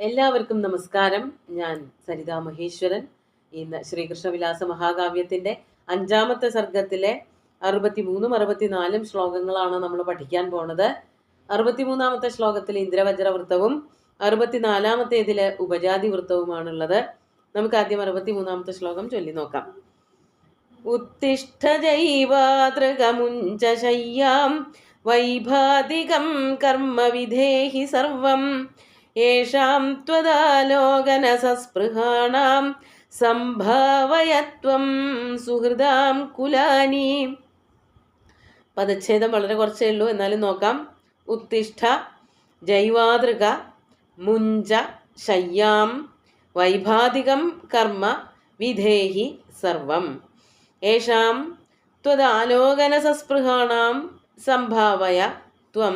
എല്ലാവർക്കും നമസ്കാരം. ഞാൻ സരിതാ മഹേശ്വരൻ. ഇന്ന് ശ്രീകൃഷ്ണവിലാസ മഹാകാവ്യത്തിന്റെ 5-ാമത്തെ സർഗത്തിലെ 63-ഉം 64-ഉം ശ്ലോകങ്ങളാണ് നമ്മൾ പഠിക്കാൻ പോണത്. 63-ാമത്തെ ശ്ലോകത്തിൽ ഇന്ദ്രവജ്രവൃത്തവും 64-ാമത്തേതില് ഉപജാതി വൃത്തവുമാണുള്ളത്. നമുക്ക് ആദ്യം 63-ാമത്തെ ശ്ലോകം ചൊല്ലി നോക്കാം. ഉത്തിഷ്ഠ ജൈവാതൃകമുഞ്ച ശയ്യാം വൈഭാതികം കർമ്മ വിധേഹി സർവം യേഷാം ത്വദാലോകന സസ്പൃഹാണാം സംഭാവയത്വം സുഹൃദാം കുലാനി. പദച്ഛേദം വളരെ കുറച്ചേ ഉള്ളൂ, എന്നാലും നോക്കാം. ഉത്തിഷ്ഠ ജൈവാതൃക മുഞ്ച ശയ്യാം വൈഭാതികം കർമ്മ വിധേഹി സർവം യേഷാം ത്വദാലോകന സസ്പൃഹാണാം സംഭാവയ ത്വം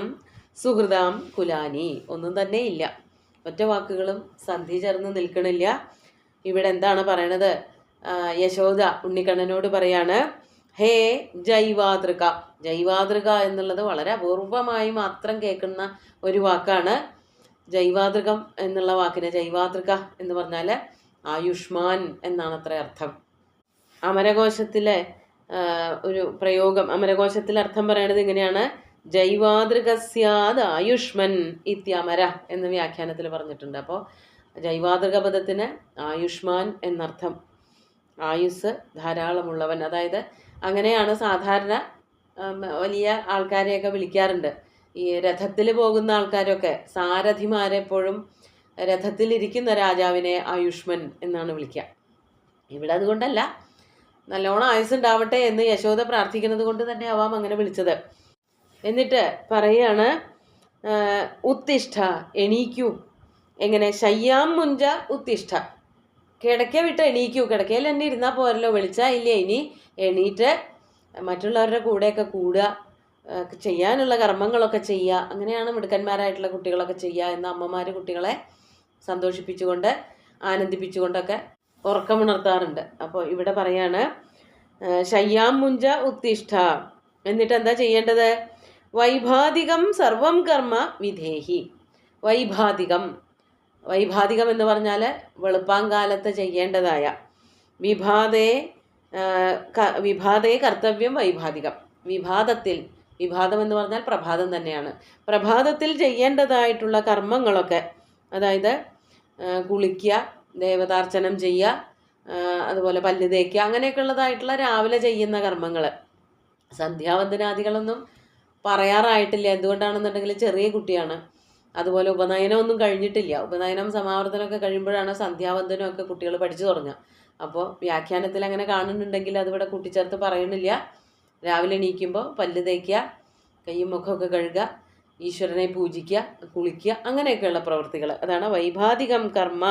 സുഹൃദാം കുലാനി. ഒന്നും തന്നെ ഇല്ല, ഒറ്റ വാക്കുകളും സന്ധി ചേർന്ന് നിൽക്കണില്ല. ഇവിടെ എന്താണ് പറയണത്? യശോദ ഉണ്ണിക്കണ്ണനോട് പറയാണ്, ഹേ ജൈവാതൃക. ജൈവാതൃക എന്നുള്ളത് വളരെ അപൂർവമായി മാത്രം കേൾക്കുന്ന ഒരു വാക്കാണ്. ജൈവാതൃകം എന്നുള്ള വാക്കിന് ജൈവാതൃക എന്ന് പറഞ്ഞാൽ ആയുഷ്മാൻ എന്നാണ് അത്ര അർത്ഥം. അമരകോശത്തിലെ ഒരു പ്രയോഗം, അമരകോശത്തിലെ അർത്ഥം പറയണത് ഇങ്ങനെയാണ്: ജൈവാതൃകസ്യാദ് ആയുഷ്മൻ ഇത്യമര എന്ന് വ്യാഖ്യാനത്തിൽ പറഞ്ഞിട്ടുണ്ട്. അപ്പോൾ ജൈവാതൃക പദത്തിന് ആയുഷ്മാൻ എന്നർത്ഥം, ആയുസ് ധാരാളമുള്ളവൻ. അതായത് അങ്ങനെയാണ് സാധാരണ വലിയ ആൾക്കാരെയൊക്കെ വിളിക്കാറുണ്ട്. ഈ രഥത്തിൽ പോകുന്ന ആൾക്കാരൊക്കെ സാരഥിമാരെപ്പോഴും രഥത്തിലിരിക്കുന്ന രാജാവിനെ ആയുഷ്മൻ എന്നാണ് വിളിക്കുക. ഇവിടെ അതുകൊണ്ടല്ല, നല്ലോണം ആയുസ്സുണ്ടാവട്ടെ എന്ന് യശോദ പ്രാർത്ഥിക്കുന്നത് കൊണ്ട് തന്നെ ആവാം അങ്ങനെ വിളിച്ചത്. എന്നിട്ട് പറയാണ്, ഉത്തിഷ്ഠ എണീക്കൂ. എങ്ങനെ? ശയ്യാം മുഞ്ച ഉത്തിഷ്ഠ, കിടക്ക വിട്ട് എണീക്കൂ. കിടക്കയിൽ തന്നെ ഇരുന്നാൽ പോരല്ലോ, വെളിച്ചായില്ലേ, ഇനി എണീറ്റ് മറ്റുള്ളവരുടെ കൂടെയൊക്കെ കൂടുക, ചെയ്യാനുള്ള കർമ്മങ്ങളൊക്കെ ചെയ്യുക. അങ്ങനെയാണ് മിടുക്കന്മാരായിട്ടുള്ള കുട്ടികളൊക്കെ ചെയ്യുക എന്ന് അമ്മമാർ കുട്ടികളെ സന്തോഷിപ്പിച്ചുകൊണ്ട് ആനന്ദിപ്പിച്ചുകൊണ്ടൊക്കെ ഉറക്കമുണർത്താറുണ്ട്. അപ്പോൾ ഇവിടെ പറയാണ് ശയ്യാം മുഞ്ച ഉത്തിഷ്ഠ. എന്നിട്ട് എന്താ ചെയ്യേണ്ടത്? വൈഭാതികം സർവം കർമ്മ വിധേഹി. വൈഭാതികം, വൈഭാതികം എന്ന് പറഞ്ഞാൽ വെളുപ്പാങ്കാലത്ത് ചെയ്യേണ്ടതായ, വിഭാതേ കർത്തവ്യം വൈഭാതികം. വിഭാതത്തിൽ, വിഭാതം എന്ന് പറഞ്ഞാൽ പ്രഭാതം തന്നെയാണ്, പ്രഭാതത്തിൽ ചെയ്യേണ്ടതായിട്ടുള്ള കർമ്മങ്ങളൊക്കെ, അതായത് കുളിക്കുക, ദേവതാർച്ചനം ചെയ്യുക, അതുപോലെ പല്ല് തേക്കുക, അങ്ങനെയൊക്കെ ഉള്ളതായിട്ടുള്ള രാവിലെ ചെയ്യുന്ന കർമ്മങ്ങൾ. സന്ധ്യാവന്ദനാദികളൊന്നും പറയാറായിട്ടില്ല. എന്തുകൊണ്ടാണെന്നുണ്ടെങ്കിൽ ചെറിയ കുട്ടിയാണ്. അതുപോലെ ഉപനയനമൊന്നും കഴിഞ്ഞിട്ടില്ല. ഉപനയനം സമാവർത്തനമൊക്കെ കഴിയുമ്പോഴാണ് സന്ധ്യാവന്ദനമൊക്കെ കുട്ടികൾ പഠിച്ചു തുടങ്ങുക. അപ്പോൾ വ്യാഖ്യാനത്തിൽ അങ്ങനെ കാണുന്നുണ്ടെങ്കിൽ അതിവിടെ കൂട്ടിച്ചേർത്ത് പറയണില്ല. രാവിലെ എണീക്കുമ്പോൾ പല്ല് തേക്കുക, കയ്യും മുഖമൊക്കെ കഴുകുക, ഈശ്വരനെ പൂജിക്കുക, കുളിക്കുക, അങ്ങനെയൊക്കെയുള്ള പ്രവൃത്തികൾ. അതാണ് വൈഭാതികം കർമ്മ,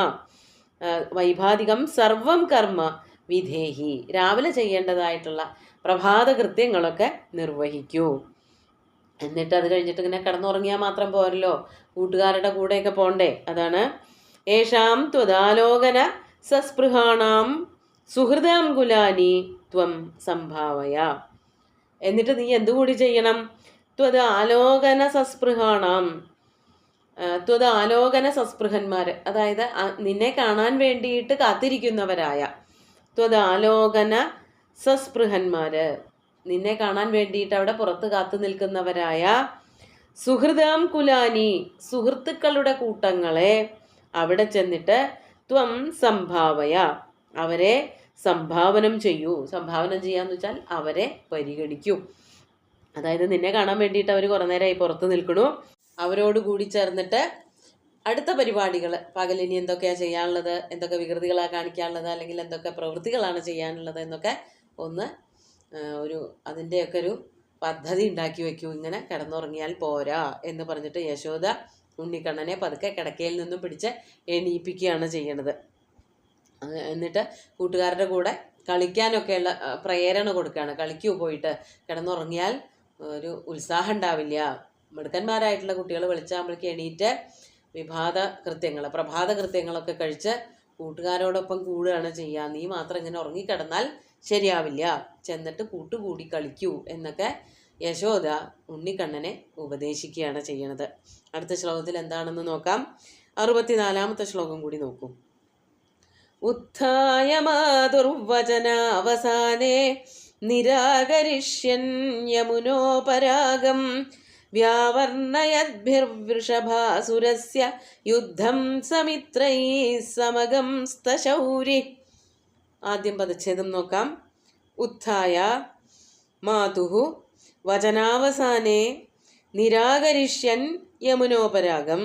വൈഭാതികം സർവം കർമ്മ വിധേഹി. രാവിലെ ചെയ്യേണ്ടതായിട്ടുള്ള പ്രഭാത കൃത്യങ്ങളൊക്കെ നിർവഹിക്കൂ. എന്നിട്ട് അത് കഴിഞ്ഞിട്ട് ഇങ്ങനെ കിടന്നുറങ്ങിയാൽ മാത്രം പോരല്ലോ, കൂട്ടുകാരുടെ കൂടെയൊക്കെ പോണ്ടേ. അതാണ് യേഷാം ത്വദാലോകന സസ്പൃഹാണാം സുഹൃദാം കുലാനി ത്വം സംഭാവയ. എന്നിട്ട് നീ എന്തുകൂടി ചെയ്യണം? ത്വദാലോകന സസ്പൃഹാണാം, ത്വദാലോകന സസ്പൃഹന്മാർ, അതായത് നിന്നെ കാണാൻ വേണ്ടിയിട്ട് കാത്തിരിക്കുന്നവരായ, ത്വദാലോകന സസ്പൃഹന്മാർ, നിന്നെ കാണാൻ വേണ്ടിയിട്ട് അവിടെ പുറത്ത് കാത്തു നിൽക്കുന്നവരായ, സുഹൃദാം കുലാനി, സുഹൃത്തുക്കളുടെ കൂട്ടങ്ങളെ അവിടെ ചെന്നിട്ട് ത്വം സംഭാവയ, അവരെ സംഭാവനം ചെയ്യൂ. സംഭാവനം ചെയ്യാന്ന് വെച്ചാൽ അവരെ പരിഗണിക്കൂ. അതായത് നിന്നെ കാണാൻ വേണ്ടിയിട്ട് അവർ കുറേ നേരമായി പുറത്ത് നിൽക്കണു, അവരോട് കൂടി ചേർന്നിട്ട് അടുത്ത പരിപാടികൾ, പകലിനി എന്തൊക്കെയാണ് ചെയ്യാനുള്ളത്, എന്തൊക്കെ വികൃതികളാണ് കാണിക്കാനുള്ളത്, അല്ലെങ്കിൽ എന്തൊക്കെ പ്രവൃത്തികളാണ് ചെയ്യാനുള്ളത് എന്നൊക്കെ ഒന്ന് അതിൻ്റെയൊക്കെ ഒരു പദ്ധതി ഉണ്ടാക്കി വെക്കൂ. ഇങ്ങനെ കിടന്നുറങ്ങിയാൽ പോരാ എന്ന് പറഞ്ഞിട്ട് യശോദ ഉണ്ണിക്കണ്ണനെ പതുക്കെ കിടക്കയിൽ നിന്നും പിടിച്ച് എണീപ്പിക്കുകയാണ് ചെയ്യണത്. എന്നിട്ട് കൂട്ടുകാരുടെ കൂടെ കളിക്കാനൊക്കെയുള്ള പ്രേരണ കൊടുക്കുകയാണ്. കളിക്കൂ, പോയിട്ട് കിടന്നുറങ്ങിയാൽ ഒരു ഉത്സാഹം ഉണ്ടാവില്ല. മിടുക്കന്മാരായിട്ടുള്ള കുട്ടികൾ വെളിച്ചാകുമ്പോഴേക്ക് എണീറ്റ് പ്രഭാത കൃത്യങ്ങളൊക്കെ കഴിച്ച് കൂട്ടുകാരോടൊപ്പം കൂടുകയാണ് ചെയ്യുക. നീ മാത്രം ഇങ്ങനെ ഉറങ്ങിക്കിടന്നാൽ ശരിയാവില്ല, ചെന്നിട്ട് കൂട്ടുകൂടി കളിക്കൂ എന്നൊക്കെ യശോദ ഉണ്ണിക്കണ്ണനെ ഉപദേശിക്കുകയാണ് ചെയ്യണത്. അടുത്ത ശ്ലോകത്തിൽ എന്താണെന്ന് നോക്കാം. 64-ാമത്തെ ശ്ലോകം കൂടി നോക്കൂ. ഉത്ഥായ മാതുർവചനാവസാനേ നിരാകരിഷ്യൻ യമുനോപരാഗം വ്യാവർണയദ്ഭിർവൃഷഭാസുരസ്യ യുദ്ധം സമിത്രൈഃ സമഗംസ്തശൗരി. ആദ്യം പദച്ഛേദം നോക്കാം. ഉത്ഥായ മാതുഃ വചനാവസാനേ നിരാകരിഷ്യൻ യമുനോപരാഗം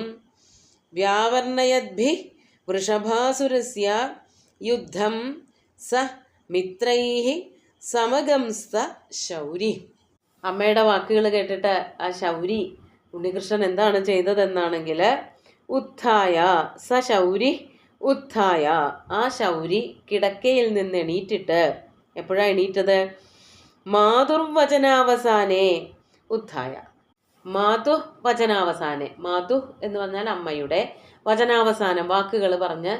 വ്യാവർണയദ്ഭിഃ വൃഷഭാസുരസ്യ യുദ്ധം സ മിത്രൈഃ സമഗംസ്ത ശൗരി. അമ്മയുടെ വാക്കുകൾ കേട്ടിട്ട് ആ ശൗരി ഉണ്ണികൃഷ്ണൻ എന്താണ് ചെയ്തതെന്നാണെങ്കിൽ ഉത്ഥായ സ ശൗരി ഉത്ഥായ, ആ ശൗരി കിടക്കയിൽ നിന്ന് എണീറ്റിട്ട്, എപ്പോഴാണ് എണീറ്റത്? മാതുർവചനാവസാനേ ഉത്ഥായ. മാതു വചനാവസാനെ, മാതു എന്ന് പറഞ്ഞാൽ അമ്മയുടെ, വചനാവസാനം വാക്കുകൾ പറഞ്ഞ്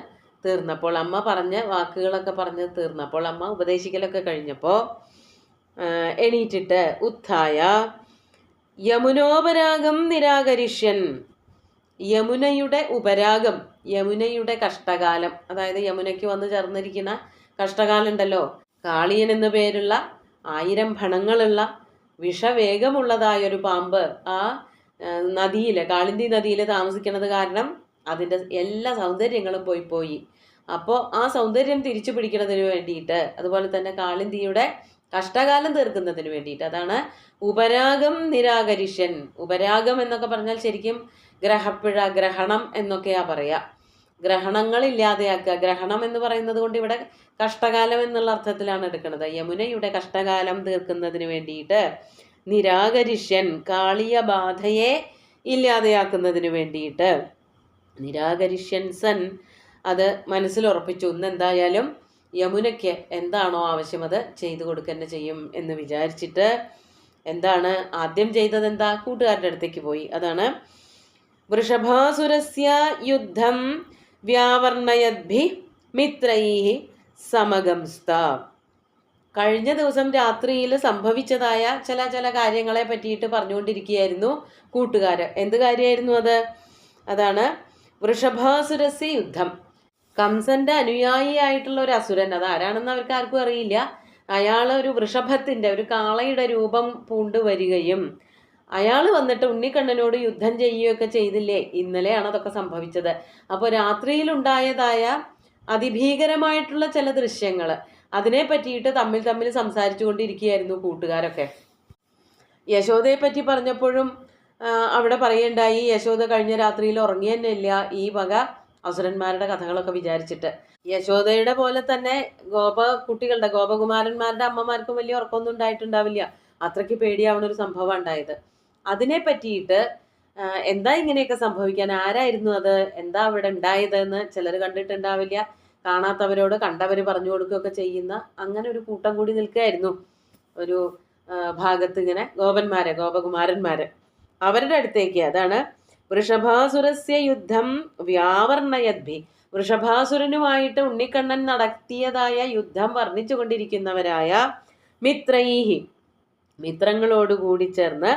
തീർന്നപ്പോൾ, അമ്മ പറഞ്ഞ വാക്കുകളൊക്കെ പറഞ്ഞ് തീർന്നപ്പോൾ, അമ്മ ഉപദേശിക്കലൊക്കെ കഴിഞ്ഞപ്പോൾ എണീറ്റിട്ട് ഉത്ഥായ യമുനോപരാഗം നിരാകരിഷ്യൻ, യമുനയുടെ ഉപരാഗം, യമുനയുടെ കഷ്ടകാലം, അതായത് യമുനയ്ക്ക് വന്ന് ചേർന്നിരിക്കുന്ന കഷ്ടകാലം ഉണ്ടല്ലോ, കാളിയൻ എന്നു പേരുള്ള 1000 ഫണങ്ങളുള്ള വിഷവേഗമുള്ളതായൊരു പാമ്പ് ആ നദിയിൽ, കാളിന്തി നദിയിൽ താമസിക്കുന്നത് കാരണം അതിൻ്റെ എല്ലാ സൗന്ദര്യങ്ങളും പോയി. അപ്പോൾ ആ സൗന്ദര്യം തിരിച്ചു പിടിക്കുന്നതിന് വേണ്ടിയിട്ട്, അതുപോലെ തന്നെ കാളിന്തിയുടെ കഷ്ടകാലം തീർക്കുന്നതിന് വേണ്ടിയിട്ട്, അതാണ് ഉപരാഗം നിരാകരിഷ്യൻ. ഉപരാഗം എന്നൊക്കെ പറഞ്ഞാൽ ശരിക്കും ഗ്രഹപ്പിഴ, ഗ്രഹണം എന്നൊക്കെയാ പറയാ. ഗ്രഹണങ്ങൾ ഇല്ലാതെയാക്കുക. ഗ്രഹണം എന്ന് പറയുന്നത് കൊണ്ട് ഇവിടെ കഷ്ടകാലം എന്നുള്ള അർത്ഥത്തിലാണ് എടുക്കുന്നത്. യമുനയുടെ കഷ്ടകാലം തീർക്കുന്നതിന് വേണ്ടിയിട്ട് നിരാകരിഷ്യൻ, കാളിയ ബാധയെ ഇല്ലാതെയാക്കുന്നതിന് വേണ്ടിയിട്ട് നിരാകരിഷ്യൻ സൻ അത് മനസ്സിലുറപ്പിച്ചു. ഇന്നെന്തായാലും യമുനയ്ക്ക് എന്താണോ ആവശ്യം അത് ചെയ്തു കൊടുക്കുക ചെയ്യും എന്ന് വിചാരിച്ചിട്ട് എന്താണ് ആദ്യം ചെയ്തത്? എന്താ? കൂട്ടുകാരുടെ അടുത്തേക്ക് പോയി. അതാണ് വൃഷഭാസുരസ്യ യുദ്ധം വ്യാവർണയദ്ഭി മിത്രൈഃ സമഗംസ്ത. കഴിഞ്ഞ ദിവസം രാത്രിയിൽ സംഭവിച്ചതായ ചില കാര്യങ്ങളെ പറ്റിയിട്ട് പറഞ്ഞുകൊണ്ടിരിക്കുകയായിരുന്നു കൂട്ടുകാർ. എന്ത് കാര്യമായിരുന്നു അത്? അതാണ് വൃഷഭാസുരസ്യ യുദ്ധം. കംസന്റെ അനുയായിയായിട്ടുള്ള ഒരു അസുരൻ, അത് ആരാണെന്ന് അവർക്ക് ആർക്കും അറിയില്ല. അയാൾ ഒരു വൃഷഭത്തിന്റെ, ഒരു കാളയുടെ രൂപം പൂണ്ട് വരികയും അയാൾ വന്നിട്ട് ഉണ്ണിക്കണ്ണനോട് യുദ്ധം ചെയ്യുകയൊക്കെ ചെയ്തില്ലേ? ഇന്നലെയാണ് അതൊക്കെ സംഭവിച്ചത്. അപ്പോൾ രാത്രിയിലുണ്ടായതായ അതിഭീകരമായിട്ടുള്ള ചില ദൃശ്യങ്ങൾ, അതിനെ പറ്റിയിട്ട് തമ്മിൽ സംസാരിച്ചു കൊണ്ടിരിക്കുകയായിരുന്നു കൂട്ടുകാരൊക്കെ. യശോദയെ പറ്റി പറഞ്ഞപ്പോഴും അവിടെ പറയണ്ടായി, യശോദ കഴിഞ്ഞ രാത്രിയിൽ ഉറങ്ങി തന്നെ ഇല്ല ഈ വക അസുരന്മാരുടെ കഥകളൊക്കെ വിചാരിച്ചിട്ട്. യശോദയുടെ പോലെ തന്നെ കുട്ടികളുടെ ഗോപകുമാരന്മാരുടെ അമ്മമാർക്കും വലിയ ഉറക്കമൊന്നും ഉണ്ടായിട്ടുണ്ടാവില്ല. അത്രയ്ക്ക് പേടിയാവുന്ന ഒരു സംഭവം ഉണ്ടായത്. അതിനെ പറ്റിയിട്ട് എന്താ ഇങ്ങനെയൊക്കെ സംഭവിക്കാൻ, ആരായിരുന്നു അത്, എന്താ അവിടെ ഉണ്ടായതെന്ന് ചിലർ കണ്ടിട്ടുണ്ടാവില്ല. കാണാത്തവരോട് കണ്ടവർ പറഞ്ഞു കൊടുക്കുകയൊക്കെ ചെയ്യുന്ന അങ്ങനെ ഒരു കൂട്ടം കൂടി നിൽക്കുകയായിരുന്നു ഒരു ഭാഗത്ത്. ഇങ്ങനെ ഗോപകുമാരന്മാര് അവരുടെ അടുത്തേക്ക്, അതാണ് വൃഷഭാസുരസ്യ യുദ്ധം വ്യാവർണയദ്ഭി, വൃഷഭാസുരനുമായിട്ട് ഉണ്ണിക്കണ്ണൻ നടത്തിയതായ യുദ്ധം വർണ്ണിച്ചു കൊണ്ടിരിക്കുന്നവരായ മിത്രൈഹി, മിത്രങ്ങളോടുകൂടി ചേർന്ന്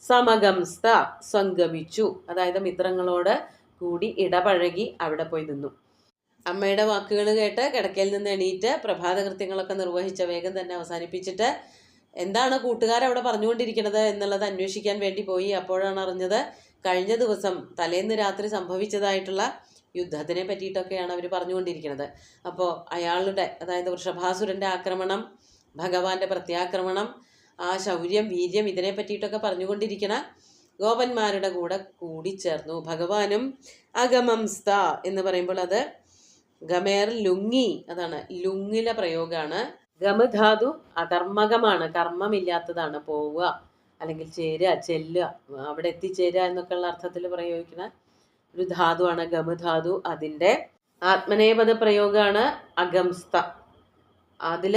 സമഗംസ്ത, സംഗമിച്ചു, അതായത് മിത്രങ്ങളോട് കൂടി ഇടപഴകി അവിടെ പോയി നിന്നു. അമ്മയുടെ വാക്കുകൾ കേട്ട് കിടക്കയിൽ നിന്ന് എണീറ്റ് പ്രഭാത കൃത്യങ്ങളൊക്കെ നിർവഹിച്ച വേഗം തന്നെ അവസാനിപ്പിച്ചിട്ട് എന്താണ് കൂട്ടുകാരവിടെ പറഞ്ഞുകൊണ്ടിരിക്കുന്നത് എന്നുള്ളത് അന്വേഷിക്കാൻ വേണ്ടി പോയി. അപ്പോഴാണ് അറിഞ്ഞത് കഴിഞ്ഞ ദിവസം തലേന്ന് രാത്രി സംഭവിച്ചതായിട്ടുള്ള യുദ്ധത്തിനെ പറ്റിയിട്ടൊക്കെയാണ് അവർ പറഞ്ഞുകൊണ്ടിരിക്കുന്നത്. അപ്പോൾ അയാളുടെ, അതായത് വൃഷഭാസുരൻ്റെ ആക്രമണം, ഭഗവാന്റെ പ്രത്യാക്രമണം, ആ ശൗര്യം, വീര്യം, ഇതിനെ പറ്റിയിട്ടൊക്കെ പറഞ്ഞുകൊണ്ടിരിക്കണ ഗോപന്മാരുടെ കൂടെ കൂടിച്ചേർന്നു. ഭഗവാനും അഗമംസ്ത എന്ന് പറയുമ്പോൾ അത് ഗമേർ ലുങ്ങി, അതാണ് ലുങ്ങിലെ പ്രയോഗമാണ്. ഗമധാതു അകർമ്മകമാണ്, കർമ്മമില്ലാത്തതാണ്. പോവുക അല്ലെങ്കിൽ ചേരുക, ചെല്ലുക, അവിടെ എത്തിച്ചേരുക എന്നൊക്കെയുള്ള അർത്ഥത്തിൽ പ്രയോഗിക്കുന്ന ഒരു ധാതുവാണ് ഗമധാതു. അതിൻ്റെ ആത്മനേപദ പ്രയോഗമാണ് അഗംസ്ത. അതിൽ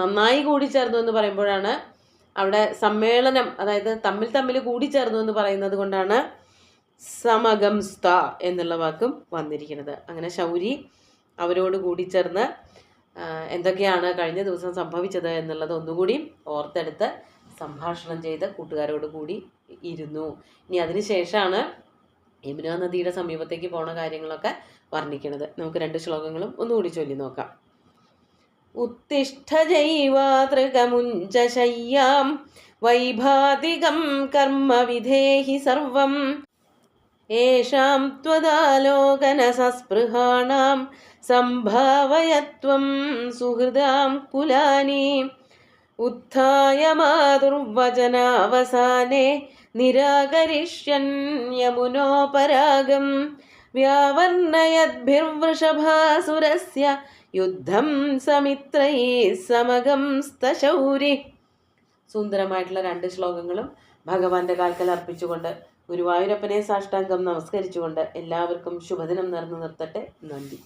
നന്നായി കൂടിച്ചേർന്നു എന്ന് പറയുമ്പോഴാണ് അവിടെ സമ്മേളനം, അതായത് തമ്മിൽ കൂടിച്ചേർന്നു എന്ന് പറയുന്നത് കൊണ്ടാണ് സമഗംസ്ത എന്നുള്ള വാക്കും വന്നിരിക്കുന്നത്. അങ്ങനെ ശൗരി അവരോട് കൂടിച്ചേർന്ന് എന്തൊക്കെയാണ് കഴിഞ്ഞ ദിവസം സംഭവിച്ചത് എന്നുള്ളത് ഒന്നുകൂടി ഓർത്തെടുത്ത് സംഭാഷണം ചെയ്ത് കൂട്ടുകാരോട് കൂടി ഇരുന്നു. ഇനി അതിനുശേഷമാണ് യമുനാ നദിയുടെ സമീപത്തേക്ക് പോണ കാര്യങ്ങളൊക്കെ വർണ്ണിക്കണത്. നമുക്ക് 2 ശ്ലോകങ്ങളും ഒന്നുകൂടി ചൊല്ലി നോക്കാം. ഉത്തിഷ്ഠ ജൈവാതൃകമുഞ്ച ശയ്യാം വൈഭാതികം കർമ്മ വിധേഹി സർവം യേഷാം ത്വദാലോകന സസ്പൃഹാണാം സംഭാവയത്വം സുഹൃദാം കുലാനി ഉത്ഥായ മാതുർവചനാവസാനേ നിരാകരിഷ്യൻ യമുനോപരാഗം വ്യാവർണയദ്ഭിർവൃഷഭാസുരസ്യ യുദ്ധം സമിത്രൈ സമഗം സ്തശൗരി. സുന്ദരമായിട്ടുള്ള 2 ശ്ലോകങ്ങളും ഭഗവാന്റെ കാൽക്കൽ അർപ്പിച്ചുകൊണ്ട് ഗുരുവായൂരപ്പനെ സാഷ്ടാംഗം നമസ്കരിച്ചുകൊണ്ട് എല്ലാവർക്കും ശുഭദിനം നേർന്നു നിർത്തട്ടെ. നന്ദി.